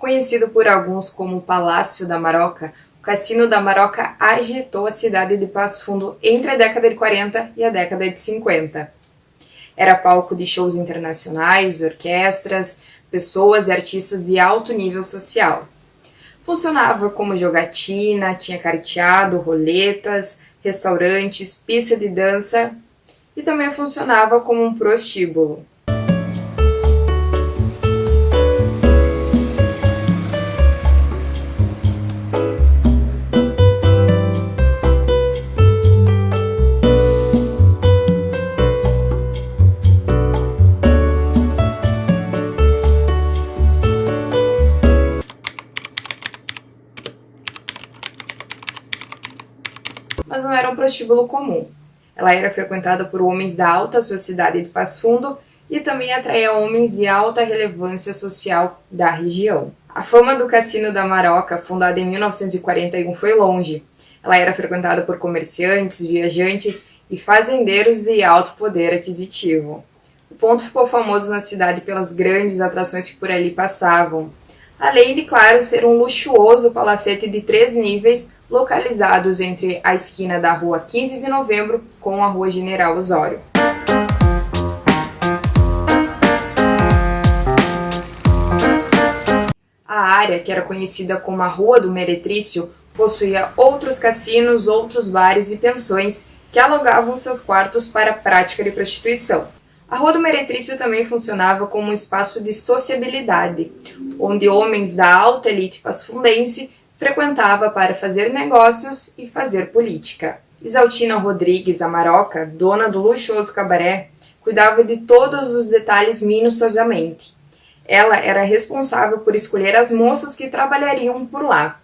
Conhecido por alguns como o Palácio da Maroca, o Cassino da Maroca agitou a cidade de Passo Fundo entre a década de 40 e a década de 50. Era palco de shows internacionais, orquestras, pessoas e artistas de alto nível social. Funcionava como jogatina, tinha carteado, roletas, restaurantes, pista de dança e também funcionava como um prostíbulo. Mas não era um prostíbulo comum. Ela era frequentada por homens da alta sociedade de Passo Fundo e também atraía homens de alta relevância social da região. A fama do Cassino da Maroca, fundado em 1941, foi longe. Ela era frequentada por comerciantes, viajantes e fazendeiros de alto poder aquisitivo. O ponto ficou famoso na cidade pelas grandes atrações que por ali passavam, além de, claro, ser um luxuoso palacete de 3 níveis localizados entre a esquina da Rua 15 de Novembro com a Rua General Osório. A área, que era conhecida como a Rua do Meretrício, possuía outros cassinos, outros bares e pensões que alugavam seus quartos para a prática de prostituição. A Rua do Meretrício também funcionava como um espaço de sociabilidade, onde homens da alta elite pasfundense frequentava para fazer negócios e fazer política. Isaltina Rodrigues, a Maroca, dona do luxuoso cabaré, cuidava de todos os detalhes minuciosamente. Ela era responsável por escolher as moças que trabalhariam por lá.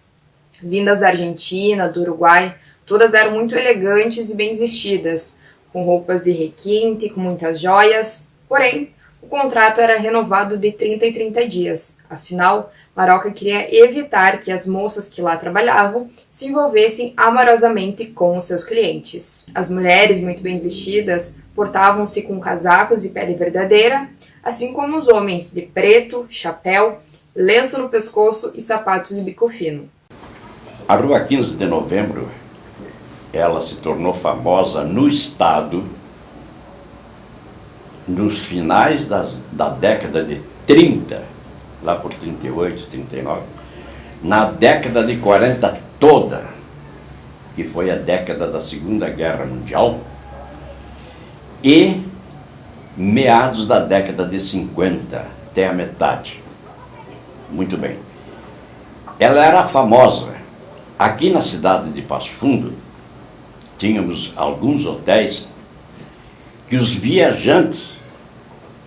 Vindas da Argentina, do Uruguai, todas eram muito elegantes e bem vestidas, com roupas de requinte, com muitas joias. Porém, o contrato era renovado de 30 em 30 dias. Afinal, Maroca queria evitar que as moças que lá trabalhavam se envolvessem amorosamente com os seus clientes. As mulheres, muito bem vestidas, portavam-se com casacos de pele verdadeira, assim como os homens, de preto, chapéu, lenço no pescoço e sapatos de bico fino. A Rua 15 de Novembro, ela se tornou famosa no estado nos finais da década de 30, lá por 38, 39, na década de 40 toda, que foi a década da Segunda Guerra Mundial, e meados da década de 50, até a metade. Muito bem. Ela era famosa. Aqui na cidade de Passo Fundo, tínhamos alguns hotéis que os viajantes,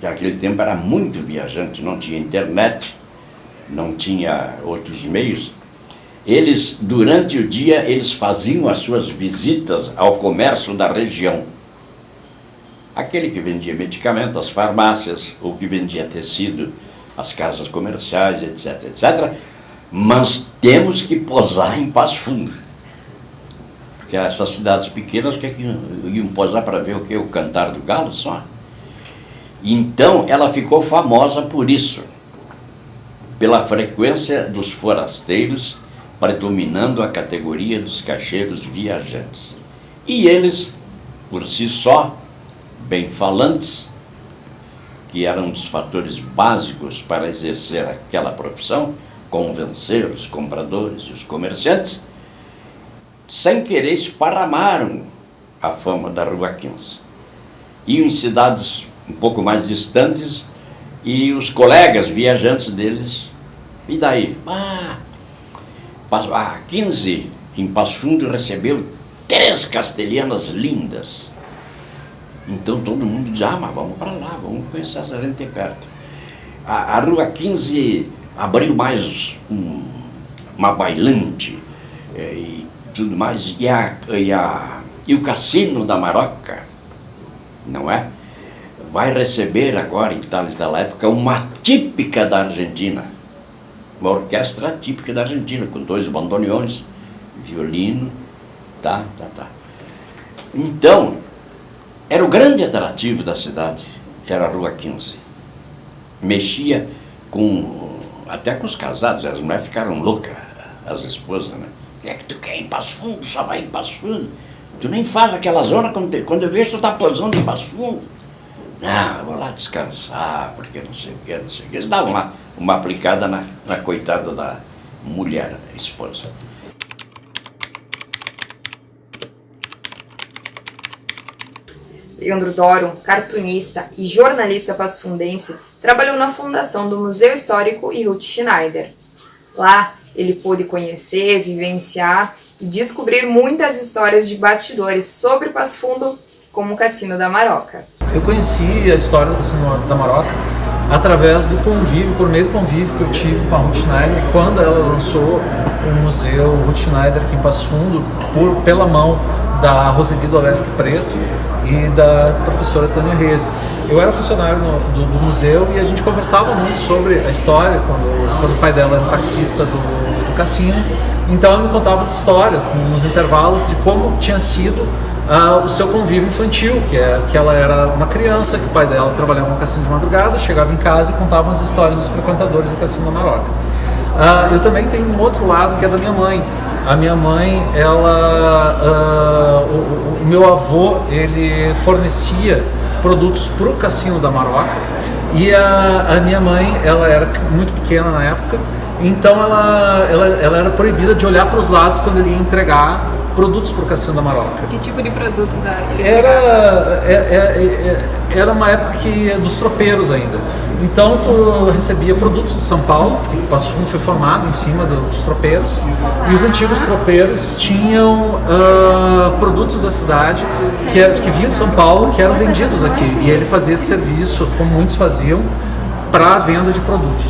que naquele tempo era muito viajante, não tinha internet, não tinha outros meios, eles, durante o dia, eles faziam as suas visitas ao comércio da região. Aquele que vendia medicamentos, as farmácias, ou que vendia tecido, as casas comerciais, etc, etc. Mas temos que posar em Passo Fundo. Porque essas cidades pequenas, que iam posar para ver o que? O cantar do galo só? Então, ela ficou famosa por isso, pela frequência dos forasteiros, predominando a categoria dos caixeiros viajantes. E eles, por si só, bem-falantes, que eram um dos fatores básicos para exercer aquela profissão, convencer os compradores e os comerciantes, sem querer esparramaram a fama da Rua 15. Iam em cidades um pouco mais distantes, e os colegas viajantes deles, e daí? A 15 em Passo Fundo recebeu 3 castelhanas lindas. Então todo mundo diz, mas vamos para lá, vamos conhecer essa gente perto. A Rua 15 abriu mais uma bailante e tudo mais, e o Cassino da Maroca, não é? Vai receber agora, em tal época, uma típica da Argentina, uma orquestra típica da Argentina, com 2 bandoneones, violino, tá. Então, era o grande atrativo da cidade, era a Rua 15. Mexia com até com os casados, as mulheres ficaram loucas, as esposas, né? O que é que tu quer em Passo Fundo? Só vai em Passo Fundo. Tu nem faz aquela zona quando eu vejo tu tá posando em Passo Fundo. Não, eu vou lá descansar, porque não sei o que, não sei o que. Eles davam uma aplicada na coitada da mulher, da esposa. Leandro Doron, cartunista e jornalista passofundense, trabalhou na fundação do Museu Histórico e Ruth Schneider. Lá, ele pôde conhecer, vivenciar e descobrir muitas histórias de bastidores sobre Passo Fundo, como o Cassino da Maroca. Eu conheci a história do Cassino da Maroca através do convívio, por meio do convívio que eu tive com a Ruth Schneider, quando ela lançou o Museu Ruth Schneider aqui em Passo Fundo, pela mão da Roseli Doleschi Preto e da professora Tânia Reze. Eu era funcionário do museu e a gente conversava muito sobre a história, quando o pai dela era taxista do cassino. Então ela me contava as histórias nos intervalos de como tinha sido o seu convívio infantil, que ela era uma criança, que o pai dela trabalhava no cassino de madrugada, chegava em casa e contava as histórias dos frequentadores do Cassino da Maroca. Eu também tenho um outro lado que é da minha mãe. A minha mãe, o meu avô, ele fornecia produtos para o Cassino da Maroca e a minha mãe, ela era muito pequena na época, então ela era proibida de olhar para os lados quando ele ia entregar produtos para o Cassino da Maroca. Que tipo de produtos ele entregava? Era uma época dos tropeiros ainda. Então tu recebia produtos de São Paulo, porque o Passo Fundo foi formado em cima dos tropeiros, e os antigos tropeiros tinham produtos da cidade que vinham de São Paulo, que eram vendidos aqui. E ele fazia esse serviço, como muitos faziam, para a venda de produtos.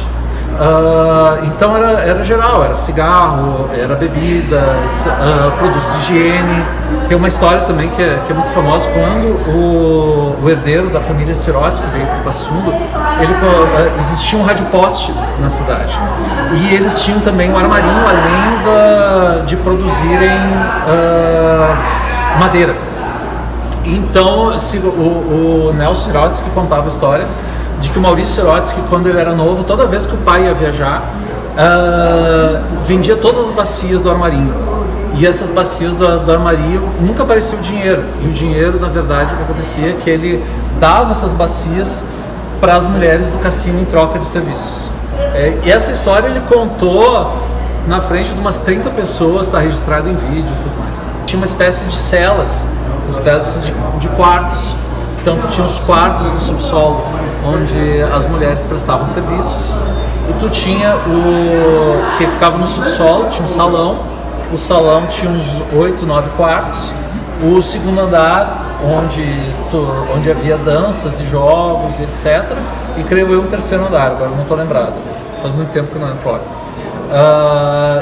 Então era geral, era cigarro, era bebidas, produtos de higiene. Tem uma história também que é muito famosa, quando o herdeiro da família Sirotsky veio para o Passo Fundo, existia um radioposte na cidade. E eles tinham também um armarinho, além de produzirem madeira. Então o Nelson Sirotsky contava a história de que o Maurício Sirotsky, quando ele era novo, toda vez que o pai ia viajar, vendia todas as bacias do armarinho. E essas bacias do armarinho nunca aparecia o dinheiro. E o dinheiro, na verdade, o que acontecia é que ele dava essas bacias para as mulheres do cassino em troca de serviços. E essa história ele contou na frente de umas 30 pessoas, está registrado em vídeo e tudo mais. Tinha uma espécie de celas, uma espécie de quartos. Então tu tinha os quartos do subsolo, onde as mulheres prestavam serviços, e tu tinha que ficava no subsolo, tinha um salão, o salão tinha uns 8, 9 quartos, o segundo andar, onde havia danças e jogos, e etc. E creio eu um terceiro andar, agora não estou lembrado, faz muito tempo que eu não entro fora.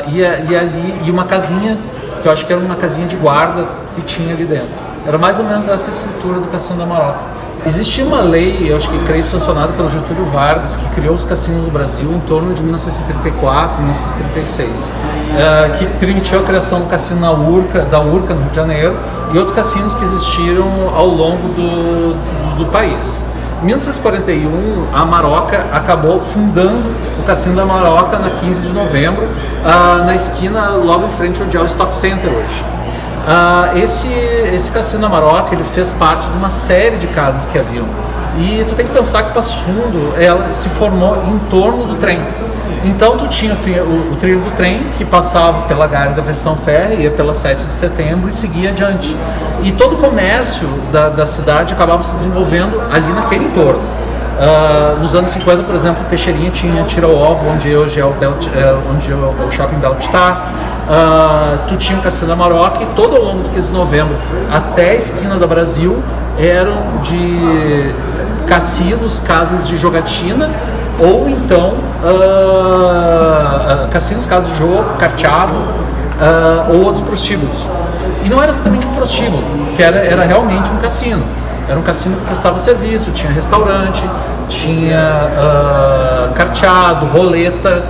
E uma casinha, que eu acho que era uma casinha de guarda que tinha ali dentro. Era mais ou menos essa estrutura do Cassino da Maroca. Existia uma lei, eu acho que creio sancionada pelo Getúlio Vargas, que criou os cassinos no Brasil em torno de 1934, 1936, que permitiu a criação do cassino da Urca, no Rio de Janeiro, e outros cassinos que existiram ao longo do país. Em 1941, a Maroca acabou fundando o Cassino da Maroca na 15 de novembro, na esquina logo em frente onde é o Stock Center hoje. Esse Cassino da Maroca, ele fez parte de uma série de casas que haviam. E tu tem que pensar que Passo Fundo, ela se formou em torno do trem. Então tu tinha o trilho do trem, que passava pela Gare da Aviação Férrea, ia pela 7 de setembro e seguia adiante. E todo o comércio da cidade acabava se desenvolvendo ali naquele entorno. Nos anos 50, por exemplo, Teixeirinha tinha Tira-o-Ovo, onde hoje é o Shopping Belo-Titar. Tu tinha o Cassino da Maroca, e todo ao longo do 15 de novembro até a esquina da Brasil eram de cassinos, casas de jogatina, ou então cassinos, casas de jogo, carteado, ou outros prostíbulos. E não era exatamente um prostíbulo, que era realmente um cassino. Era um cassino que prestava serviço, tinha restaurante, tinha carteado, roleta.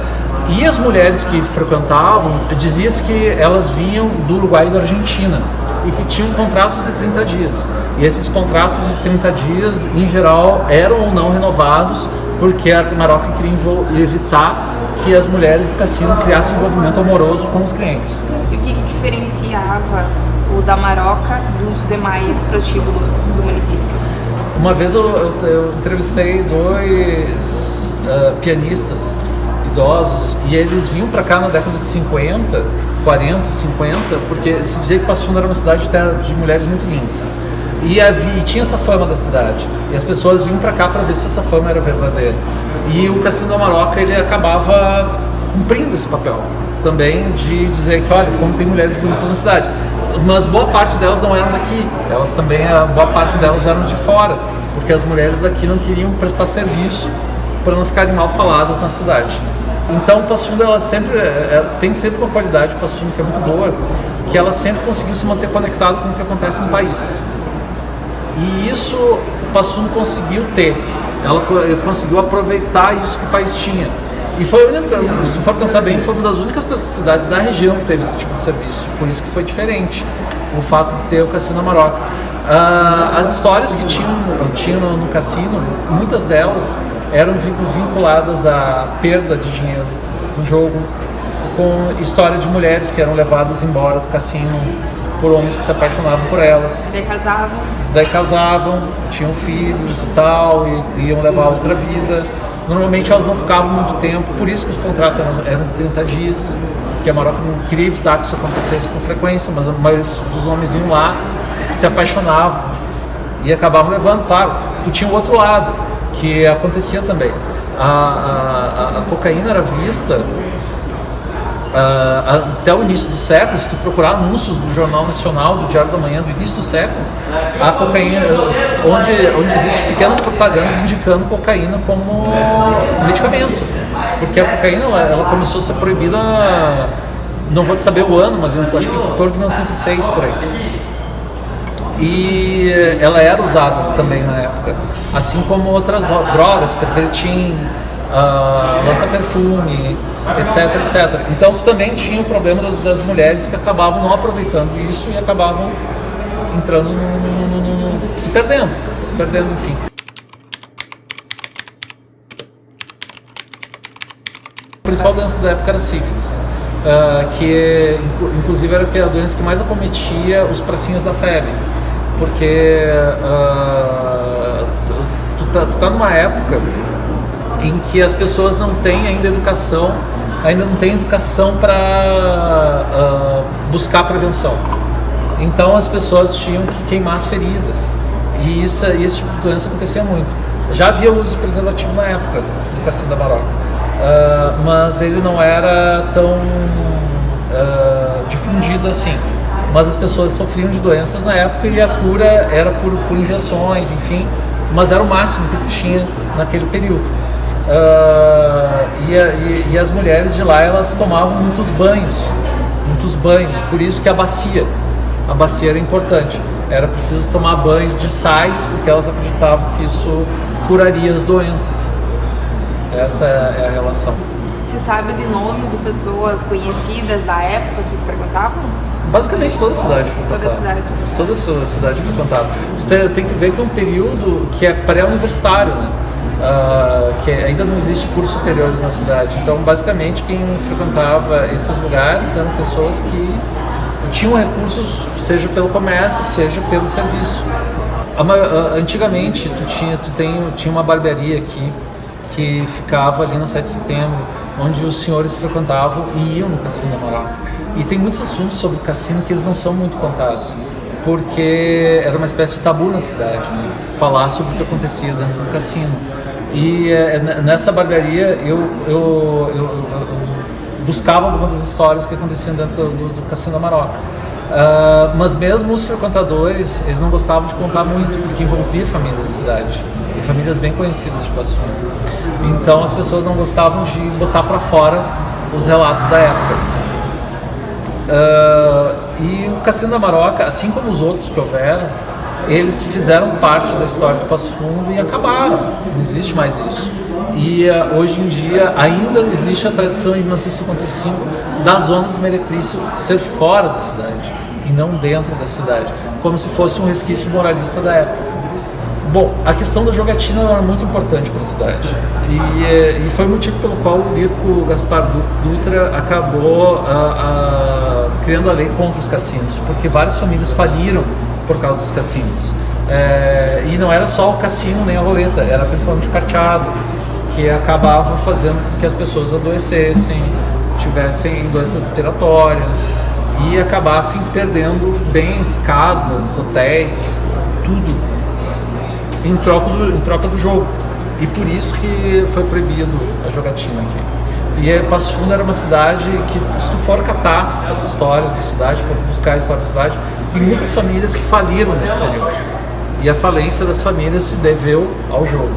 E as mulheres que frequentavam, dizia-se que elas vinham do Uruguai e da Argentina e que tinham contratos de 30 dias. E esses contratos de 30 dias, em geral, eram ou não renovados, porque a Maroca queria evitar que as mulheres do cassino criassem envolvimento amoroso com os clientes. E o que diferenciava o da Maroca dos demais prostíbulos do município? Uma vez eu entrevistei dois pianistas idosos e eles vinham para cá na década de 50, 40, 50, porque se dizia que Passo Fundo era uma cidade de terra de mulheres muito lindas. E tinha essa fama da cidade. E as pessoas vinham para cá para ver se essa fama era verdadeira. E o Cassino da Maroca, ele acabava cumprindo esse papel também de dizer que, olha, como tem mulheres bonitas na cidade. Mas boa parte delas não eram daqui. Elas também, boa parte delas eram de fora, porque as mulheres daqui não queriam prestar serviço para não ficarem mal faladas na cidade. Então o Passo Fundo tem sempre uma qualidade, o Passo Fundo, que é muito boa, que ela sempre conseguiu se manter conectada com o que acontece no país. E isso o Passo Fundo conseguiu ter. Ela conseguiu aproveitar isso que o país tinha. E foi, se for pensar bem, foi uma das únicas cidades da região que teve esse tipo de serviço. Por isso que foi diferente o fato de ter o Cassino Maroca. As histórias que tinham no cassino, muitas delas eram vinculadas à perda de dinheiro no jogo, com história de mulheres que eram levadas embora do cassino por homens que se apaixonavam por elas. Daí casavam, tinham filhos e tal, e iam levar outra vida. Normalmente elas não ficavam muito tempo, por isso que os contratos eram de 30 dias, porque a Maroca não queria evitar que isso acontecesse com frequência, mas a maioria dos homens iam lá, se apaixonavam e acabavam levando, claro. Tu tinha o outro lado, que acontecia também. A cocaína era vista até o início do século. Se tu procurar anúncios do Jornal Nacional, do Diário da Manhã, do início do século, a cocaína, onde existem pequenas propagandas indicando cocaína como medicamento, porque a cocaína ela começou a ser proibida, não vou saber o ano, mas eu acho que em torno de 1906 por aí. E ela era usada também na época, assim como outras drogas, Pervertim, lança-perfume, etc, etc. Então tu também tinha o problema das mulheres que acabavam não aproveitando isso e acabavam entrando se perdendo, enfim. A principal doença da época era a sífilis, que inclusive era a doença que mais acometia os pracinhas da febre, porque tu tá numa época em que as pessoas não têm ainda não têm educação para buscar prevenção. Então as pessoas tinham que queimar as feridas, e esse tipo de doença acontecia muito. Já havia uso de preservativo na época do Cassino da Maroca, mas ele não era tão difundido assim. Mas as pessoas sofriam de doenças na época e a cura era por injeções, enfim, mas era o máximo que tinha naquele período. E as mulheres de lá, elas tomavam muitos banhos, por isso que a bacia era importante. Era preciso tomar banhos de sais, porque elas acreditavam que isso curaria as doenças. Essa é a relação. Se sabe de nomes de pessoas conhecidas da época que frequentavam? Basicamente toda a cidade frequentada. Toda a cidade frequentada. Tem que ver que é um período que é pré-universitário, né? Que ainda não existe cursos superiores na cidade. Então, basicamente, quem frequentava esses lugares eram pessoas que tinham recursos, seja pelo comércio, seja pelo serviço. Antigamente, tinha uma barbearia aqui que ficava ali no 7 de setembro, onde os senhores frequentavam e iam no Cassino da Maroca. E tem muitos assuntos sobre o cassino que eles não são muito contados, porque era uma espécie de tabu na cidade, né? Falar sobre o que acontecia dentro do cassino. E nessa barbearia eu buscava algumas das histórias que aconteciam dentro do Cassino da Maroca. Mas mesmo os frequentadores, eles não gostavam de contar muito, porque envolvia famílias da cidade, e famílias bem conhecidas de Passo Fundo. Então as pessoas não gostavam de botar para fora os relatos da época. E o Cassino da Maroca, assim como os outros que houveram, eles fizeram parte da história de Passo Fundo e acabaram, não existe mais isso. E hoje em dia ainda existe a tradição em 1955 da zona do meretrício ser fora da cidade e não dentro da cidade, como se fosse um resquício moralista da época. Bom, a questão da jogatina era muito importante para a cidade e foi o motivo pelo qual o Lírico Gaspar Dutra acabou criando a lei contra os cassinos, porque várias famílias faliram por causa dos cassinos. E não era só o cassino nem a roleta, era principalmente o carteado, que acabava fazendo com que as pessoas adoecessem, tivessem doenças respiratórias e acabassem perdendo bens, casas, hotéis, tudo em troca do jogo. E por isso que foi proibido a jogatina aqui. E Passo Fundo era uma cidade que, se tu for catar as histórias da cidade, for buscar a história da cidade, tem muitas famílias que faliram nesse período. E a falência das famílias se deveu ao jogo.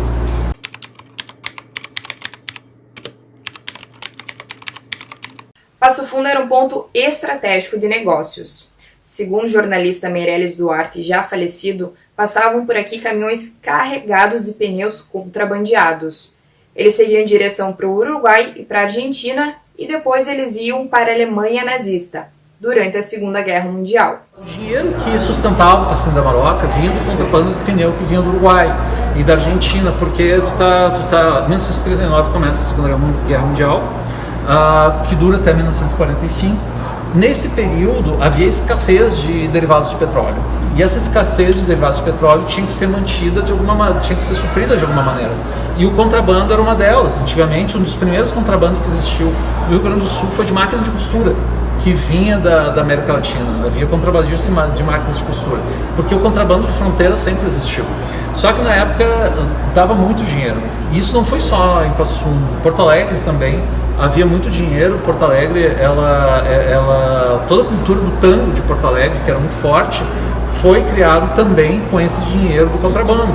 Passo Fundo era um ponto estratégico de negócios. Segundo o jornalista Meirelles Duarte, já falecido, passavam por aqui caminhões carregados de pneus contrabandeados. Eles seguiam em direção para o Uruguai e para a Argentina, e depois eles iam para a Alemanha nazista, durante a Segunda Guerra Mundial. O dinheiro que sustentava o Cassino da Maroca vinha do contrabando de pneu que vinha do Uruguai e da Argentina, porque em 1939 começa a Segunda Guerra Mundial, que dura até 1945. Nesse período havia escassez de derivados de petróleo, e essa escassez de derivados de petróleo tinha que ser mantida tinha que ser suprida de alguma maneira, e o contrabando era uma delas. Antigamente, um dos primeiros contrabandos que existiu no Rio Grande do Sul foi de máquina de costura, que vinha da América Latina. Havia contrabandistas de máquinas de costura, porque o contrabando de fronteira sempre existiu. Só que na época dava muito dinheiro. E isso não foi só em Passo Fundo, Porto Alegre também havia muito dinheiro. Porto Alegre, toda a cultura do tango de Porto Alegre, que era muito forte, foi criado também com esse dinheiro do contrabando.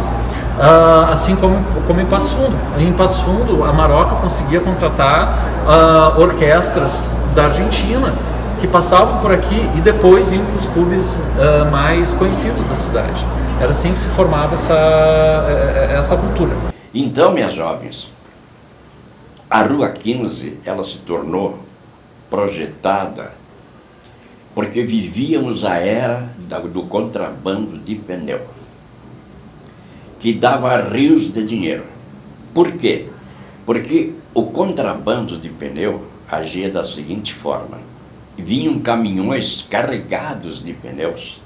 Assim como em Passo Fundo. Em Passo Fundo, a Maroca conseguia contratar orquestras da Argentina que passavam por aqui e depois iam para os clubes mais conhecidos da cidade. Era assim que se formava essa cultura. Então, minhas jovens, a Rua 15, ela se tornou projetada porque vivíamos a era do contrabando de pneu, que dava rios de dinheiro. Por quê? Porque o contrabando de pneu agia da seguinte forma: vinham caminhões carregados de pneus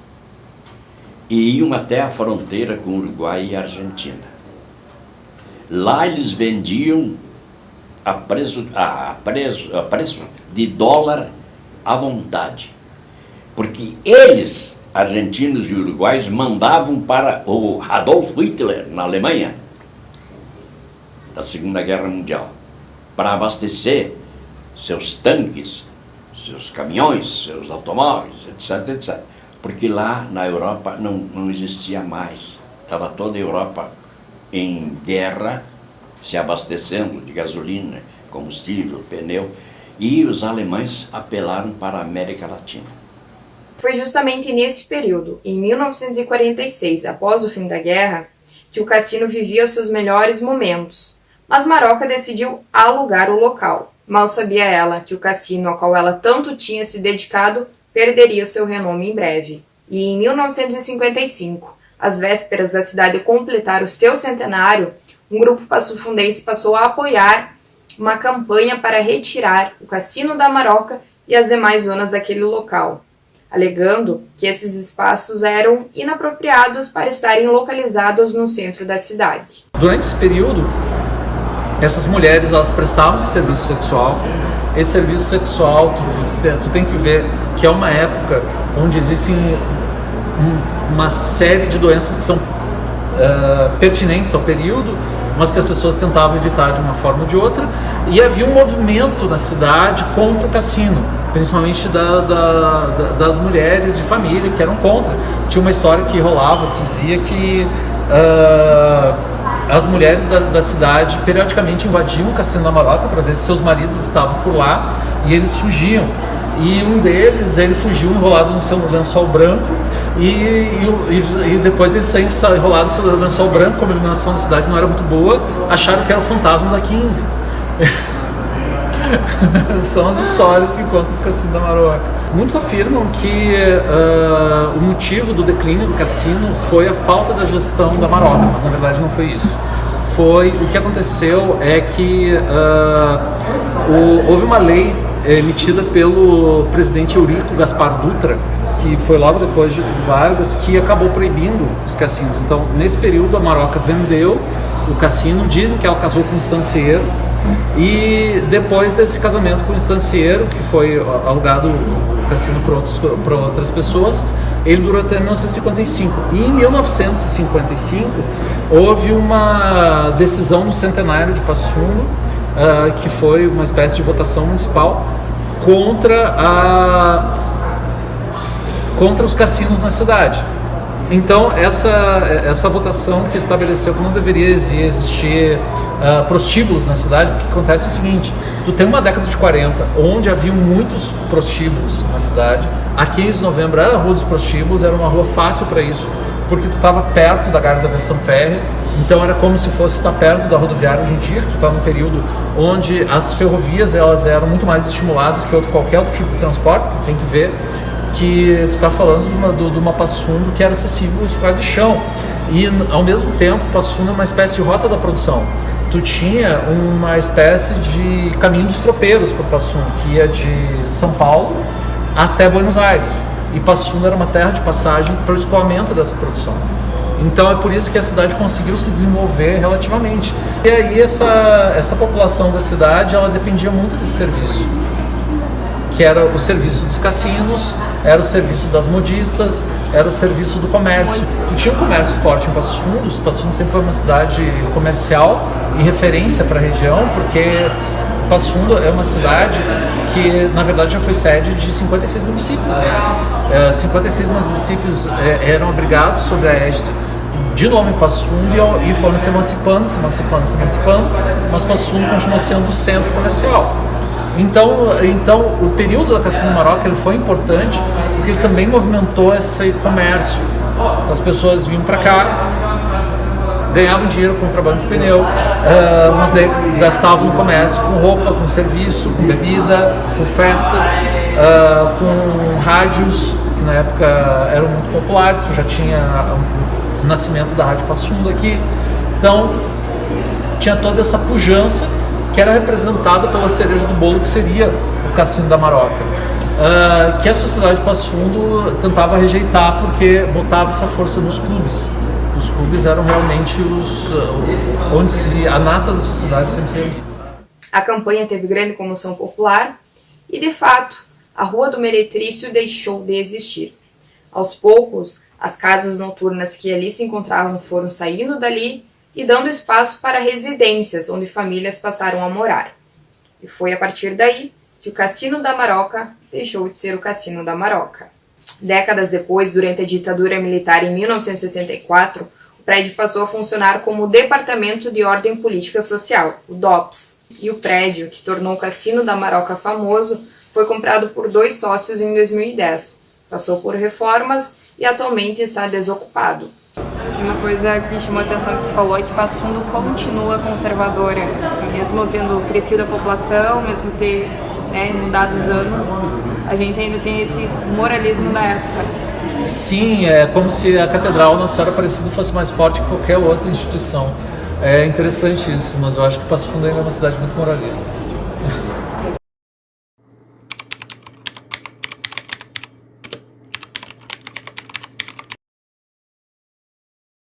e iam até a fronteira com o Uruguai e a Argentina. Lá eles vendiam a preço de dólar à vontade, porque eles, argentinos e uruguaios, mandavam para o Adolf Hitler, na Alemanha, da Segunda Guerra Mundial, para abastecer seus tanques, seus caminhões, seus automóveis, etc, etc. Porque lá na Europa não existia mais. Estava toda a Europa em guerra, se abastecendo de gasolina, combustível, pneu, e os alemães apelaram para a América Latina. Foi justamente nesse período, em 1946, após o fim da guerra, que o cassino vivia os seus melhores momentos. Mas Maroca decidiu alugar o local. Mal sabia ela que o cassino ao qual ela tanto tinha se dedicado perderia seu renome em breve. E em 1955, às vésperas da cidade completar o seu centenário, um grupo passofundense passou a apoiar uma campanha para retirar o Cassino da Maroca e as demais zonas daquele local, alegando que esses espaços eram inapropriados para estarem localizados no centro da cidade. Durante esse período, essas mulheres, elas prestavam esse serviço sexual. Esse serviço sexual, tu tem que ver que é uma época onde existem uma série de doenças que são pertinentes ao período, mas que as pessoas tentavam evitar de uma forma ou de outra, e havia um movimento na cidade contra o cassino, principalmente das mulheres de família que eram contra. Tinha uma história que rolava, que dizia que as mulheres da cidade periodicamente invadiam o Cassino da Maroca para ver se seus maridos estavam por lá, e eles fugiam. E um deles, ele fugiu enrolado no seu lençol branco, e depois ele saiu enrolado no seu lençol branco. Como a iluminação da cidade não era muito boa, acharam que era o fantasma da 15. São as histórias que contam do Cassino da Maroca. Muitos afirmam que o motivo do declínio do cassino foi a falta da gestão da Maroca, mas na verdade não foi isso. O que aconteceu é que houve uma lei emitida pelo presidente Eurico Gaspar Dutra, que foi logo depois de Getúlio Vargas, que acabou proibindo os cassinos. Então, nesse período, a Maroca vendeu o cassino, dizem que ela casou com um estancieiro, e depois desse casamento com o estancieiro, que foi alugado o cassino para outras pessoas, ele durou até 1955. E em 1955 houve uma decisão no centenário de Passo Fundo, que foi uma espécie de votação municipal contra os cassinos na cidade. Então essa votação que estabeleceu que não deveria existir prostíbulos na cidade, porque acontece o seguinte: tu tem uma década de 40 onde havia muitos prostíbulos na cidade. A 15 de novembro era a Rua dos Prostíbulos, era uma rua fácil para isso, porque tu estava perto da Gare da Aviação Férrea, então era como se fosse estar perto da rodoviária hoje em dia, que tu está num período onde as ferrovias elas eram muito mais estimuladas que qualquer outro tipo de transporte. Tu tem que ver que tu está falando de uma Passo Fundo que era acessível à estrada de chão, e ao mesmo tempo Passo Fundo é uma espécie de rota da produção. Tu tinha uma espécie de caminho dos tropeiros para Passo Fundo, que ia de São Paulo até Buenos Aires, e Passo Fundo era uma terra de passagem para o escoamento dessa produção. Então é por isso que a cidade conseguiu se desenvolver relativamente. E aí essa população da cidade, ela dependia muito desse serviço, que era o serviço dos cassinos, era o serviço das modistas, era o serviço do comércio. Tu tinha um comércio forte em Passo Fundo. Passo Fundo sempre foi uma cidade comercial e referência para a região, porque Passo Fundo é uma cidade que, na verdade, já foi sede de 56 municípios. Né? 56 municípios eram abrigados sobre a égide de nome Passo Fundo e foram se emancipando, mas Passo Fundo continuou sendo o centro comercial. Então o período da Cassino Maroca ele foi importante porque ele também movimentou esse comércio. As pessoas vinham para cá, ganhavam dinheiro com o trabalho de pneu, mas daí gastavam no comércio com roupa, com serviço, com bebida, com festas, com rádios, que na época eram muito populares. Já tinha o nascimento da Rádio Passo Fundo aqui. Então tinha toda essa pujança que era representada pela cereja do bolo, que seria o Cassino da Maroca, que a sociedade de Passo Fundo tentava rejeitar porque botava essa força nos clubes. Os clubes eram realmente onde a nata da sociedade sempre se reunia. A campanha teve grande comoção popular e, de fato, a Rua do Meretrício deixou de existir. Aos poucos, as casas noturnas que ali se encontravam foram saindo dali e dando espaço para residências, onde famílias passaram a morar. E foi a partir daí que o Cassino da Maroca deixou de ser o Cassino da Maroca. Décadas depois, durante a ditadura militar em 1964, o prédio passou a funcionar como o Departamento de Ordem Política Social, o DOPS, e o prédio, que tornou o Cassino da Maroca famoso, foi comprado por 2 sócios em 2010. Passou por reformas e atualmente está desocupado. Uma coisa que chamou a atenção que tu falou é que Passo Fundo continua conservadora, mesmo tendo crescido a população, mesmo ter mudado os anos, a gente ainda tem esse moralismo da época. Sim, é como se a Catedral Nossa Senhora Aparecida fosse mais forte que qualquer outra instituição. É interessante isso, mas eu acho que Passo Fundo ainda é uma cidade muito moralista.